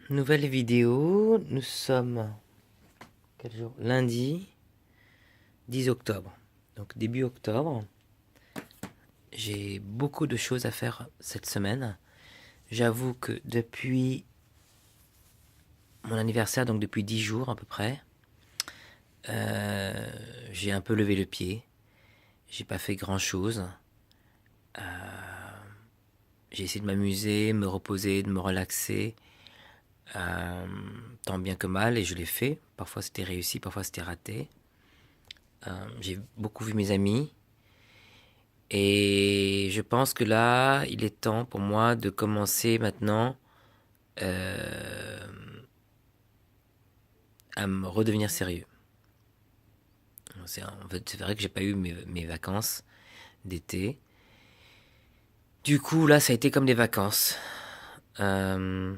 Nouvelle vidéo, nous sommes quel jour? Lundi 10 octobre. Donc début octobre. J'ai beaucoup de choses à faire cette semaine. J'avoue que depuis mon anniversaire, donc depuis 10 jours à peu près, j'ai un peu levé le pied. J'ai pas fait grand chose. J'ai essayé de m'amuser, me reposer, de me relaxer, euh, tant bien que mal, et je l'ai fait. Parfois c'était réussi, parfois c'était raté. J'ai beaucoup vu mes amis. Et je pense que là, il est temps pour moi de commencer maintenant euh, à me redevenir sérieux. En fait, c'est vrai que j'ai pas eu mes vacances d'été. Du coup, là, ça a été comme des vacances. Euh,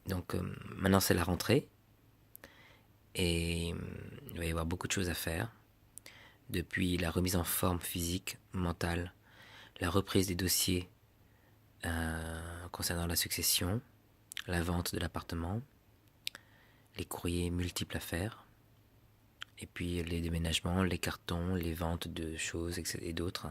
donc maintenant, c'est la rentrée. Et il va y avoir beaucoup de choses à faire. Depuis la remise en forme physique, mentale, la reprise des dossiers concernant la succession, la vente de l'appartement, les courriers multiples à faire, et puis les déménagements, les cartons, les ventes de choses et d'autres.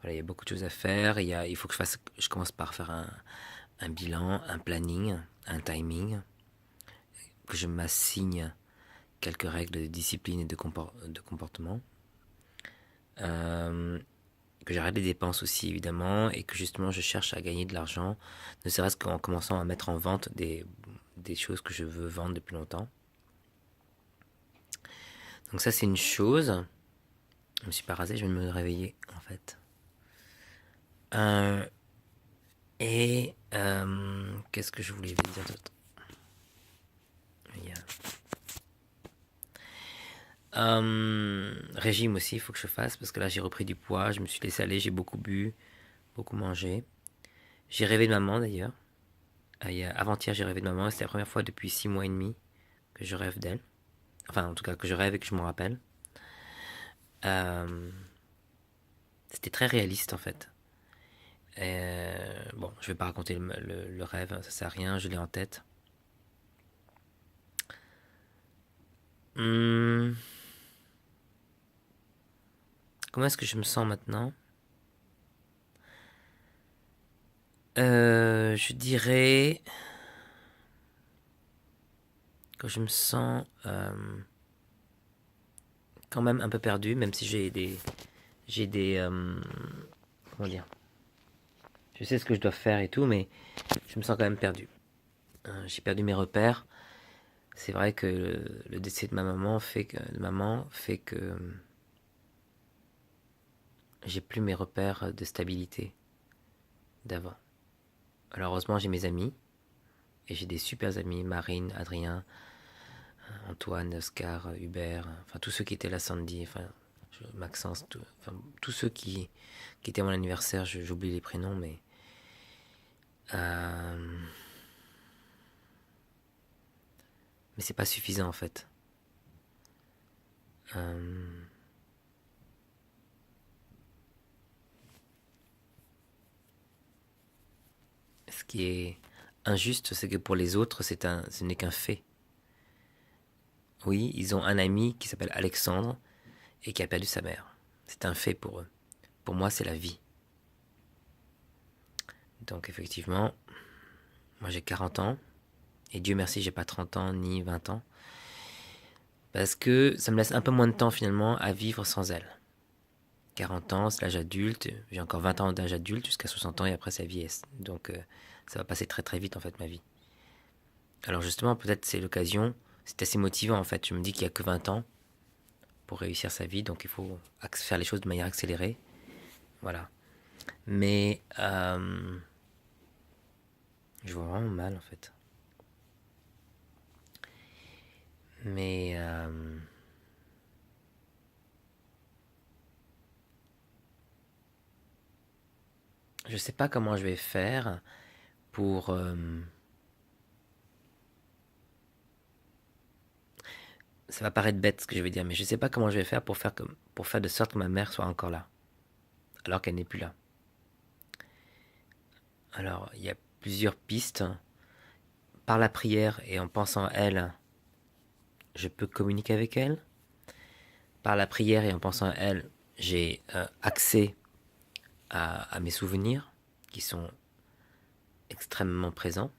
Voilà, il y a beaucoup de choses à faire. Il faut que je commence par faire un bilan, un planning, un timing, que je m'assigne quelques règles de discipline et de comportement. Euh, que j'arrête les dépenses aussi évidemment et que justement je cherche à gagner de l'argent, ne serait-ce qu'en commençant à mettre en vente des choses que je veux vendre depuis longtemps. Donc ça c'est une chose. Je me suis pas rasé, je viens de me réveiller en fait. Euh, Qu'est-ce que je voulais dire d'autre? Régime aussi, il faut que je fasse parce que là j'ai repris du poids, je me suis laissé aller, j'ai beaucoup bu, beaucoup mangé. J'ai rêvé de maman d'ailleurs. Avant-hier j'ai rêvé de maman, c'était la première fois depuis 6 mois et demi que je rêve d'elle. Enfin en tout cas que je rêve et que je m'en rappelle. Euh, C'était très réaliste en fait. Bon, je vais pas raconter le rêve, ça sert à rien, je l'ai en tête. Hum, Comment est-ce que je me sens maintenant? Je dirais que je me sens quand même un peu perdu, même si j'ai des, comment dire, je sais ce que je dois faire et tout, mais je me sens quand même perdu. J'ai perdu mes repères. C'est vrai que le décès de maman fait que j'ai plus mes repères de stabilité d'avant. Alors heureusement j'ai mes amis et j'ai des super amis, Marine, Adrien, Antoine, Oscar, Hubert, enfin tous ceux qui étaient là, Sandy, enfin Maxence, enfin, tous ceux qui étaient à mon anniversaire, j'oublie les prénoms, euh, mais c'est pas suffisant en fait. Euh, Ce qui est injuste, c'est que pour les autres, ce n'est qu'un fait. Oui, ils ont un ami qui s'appelle Alexandre et qui a perdu sa mère. C'est un fait pour eux. Pour moi, c'est la vie. Donc effectivement, moi j'ai 40 ans et Dieu merci, j'ai pas 30 ans ni 20 ans parce que ça me laisse un peu moins de temps finalement à vivre sans elle. 40 ans, c'est l'âge adulte, j'ai encore 20 ans d'âge adulte jusqu'à 60 ans et après c'est la vieillesse. Donc ça va passer très très vite en fait ma vie. Alors justement, peut-être c'est l'occasion, c'est assez motivant en fait. Je me dis qu'il y a que 20 ans pour réussir sa vie, donc il faut faire les choses de manière accélérée. Voilà. Mais je vois vraiment mal en fait. Mais je sais pas comment je vais faire pour. Ça va paraître bête ce que je vais dire, mais je sais pas comment je vais faire pour faire de sorte que ma mère soit encore là, alors qu'elle n'est plus là. Alors plusieurs pistes. Par la prière et en pensant à elle, je peux communiquer avec elle. Par la prière et en pensant à elle, j'ai accès à mes souvenirs qui sont extrêmement présents.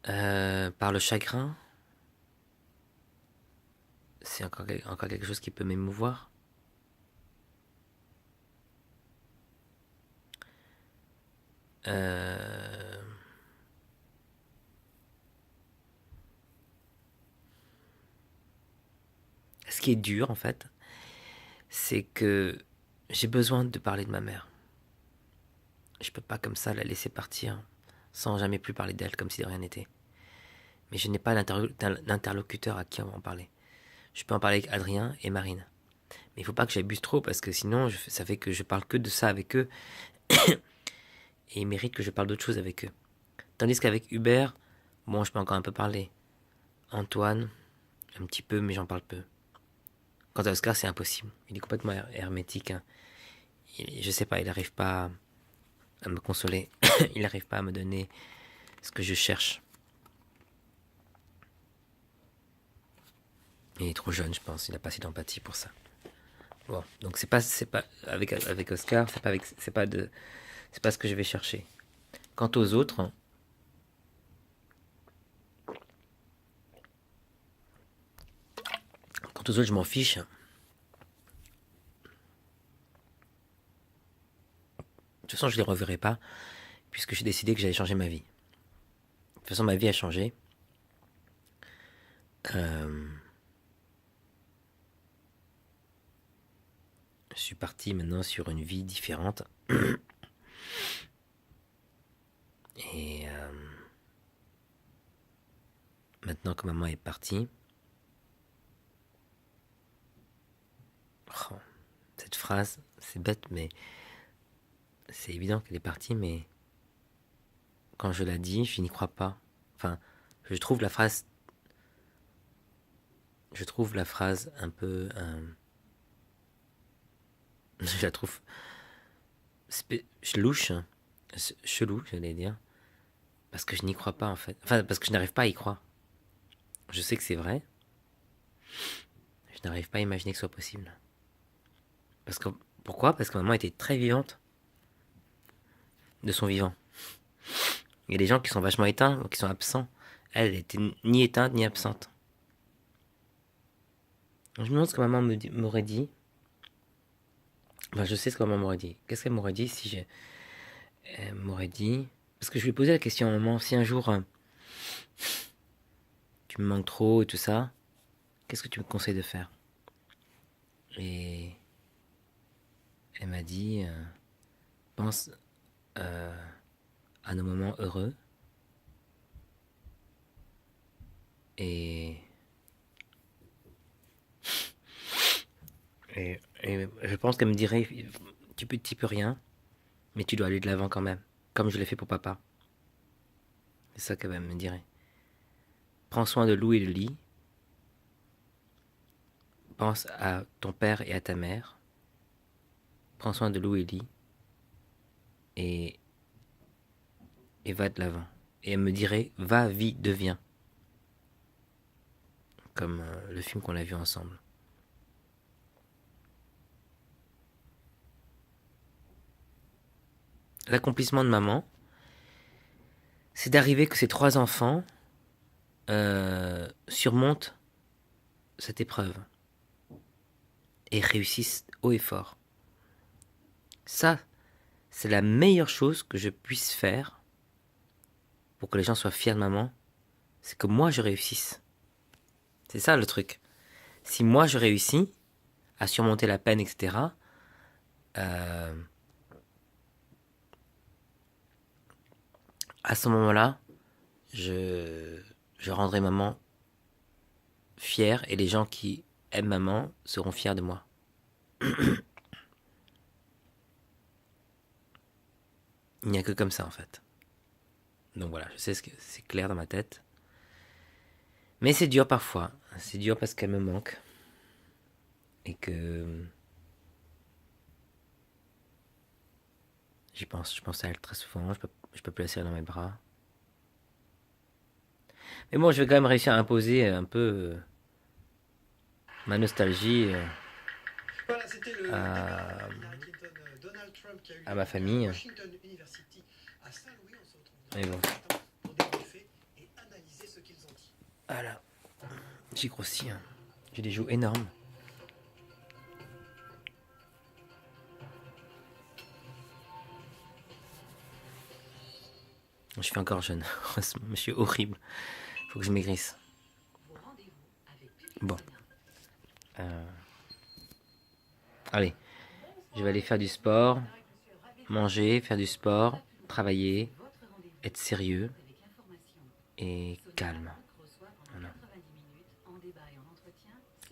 Par le chagrin, c'est encore quelque chose qui peut m'émouvoir. Ce qui est dur en fait, c'est que j'ai besoin de parler de ma mère. Je peux pas comme ça la laisser partir sans jamais plus parler d'elle comme si de rien n'était. Mais je n'ai pas d'interlocuteur à qui en parler. Je peux en parler avec Adrien et Marine. Mais il faut pas que j'abuse trop parce que sinon ça fait que je parle que de ça avec eux et ils méritent que je parle d'autre chose avec eux. Tandis qu'avec Hubert, bon, je peux encore un peu parler. Antoine, un petit peu, mais j'en parle peu. Quant à Oscar, c'est impossible. Il est complètement hermétique. Hein. Je sais pas, il n'arrive pas à me consoler. Il n'arrive pas à me donner ce que je cherche. Il est trop jeune, je pense. Il n'a pas assez d'empathie pour ça. Bon, donc c'est pas avec Oscar, c'est pas ce que je vais chercher. Quant aux autres, je m'en fiche. De toute façon, je les reverrai pas, puisque j'ai décidé que j'allais changer ma vie. De toute façon, ma vie a changé. Je suis parti maintenant sur une vie différente. Et maintenant que maman est partie, oh, cette phrase, c'est bête, mais c'est évident qu'elle est partie, mais quand je la dis, je n'y crois pas. Enfin, je trouve la phrase un peu... je la trouve louche, chelou, j'allais dire, parce que je n'y crois pas en fait. Enfin, parce que je n'arrive pas à y croire. Je sais que c'est vrai. Je n'arrive pas à imaginer que ce soit possible. Parce que, pourquoi? Parce que maman était très vivante de son vivant. Il y a des gens qui sont vachement éteints, qui sont absents. Elle était ni éteinte ni absente. Je me demande ce que maman m'aurait dit. Enfin, je sais ce que maman m'aurait dit. Qu'est-ce qu'elle m'aurait dit si elle m'aurait dit... Parce que je lui ai posé la question à maman, si un jour tu me manques trop et tout ça, qu'est-ce que tu me conseilles de faire? Et elle m'a dit, pense à nos moments heureux et, et je pense qu'elle me dirait, tu peux rien, mais tu dois aller de l'avant quand même, comme je l'ai fait pour papa. C'est ça qu'elle me dirait. Prends soin de Lou et de Lee. Pense à ton père et à ta mère. Prends soin de Lou et Lee. Et, et va de l'avant. Et elle me dirait, va, vis, deviens. Comme le film qu'on a vu ensemble. L'accomplissement de maman, c'est d'arriver que ces 3 enfants surmontent cette épreuve et réussissent haut et fort. Ça, c'est la meilleure chose que je puisse faire pour que les gens soient fiers de maman, c'est que moi je réussisse. C'est ça le truc. Si moi je réussis à surmonter la peine, etc., à ce moment-là, je rendrai maman fière et les gens qui aiment maman seront fiers de moi. Il n'y a que comme ça en fait. Donc voilà, je sais que c'est clair dans ma tête. Mais c'est dur parfois. C'est dur parce qu'elle me manque. Et que J'y pense, je pense à elle très souvent, je peux plus la serrer dans mes bras. Mais bon, je vais quand même réussir à imposer un peu ma nostalgie Voilà, c'était le débat à, Hillary Clinton-Donald Trump qui a eu lieu à ma donc, à famille. Washington University à Saint-Louis. On se retrouve Mais bon, ce matin pour débriefer et analyser ce qu'ils ont dit. voilà, j'ai grossi, hein. J'ai des joues énormes. Je suis encore jeune, je suis horrible. Faut que je maigrisse. Bon, euh, allez, je vais aller faire du sport, manger, faire du sport, travailler, être sérieux et calme. Voilà.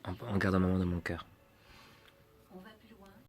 En gardant maman dans mon cœur.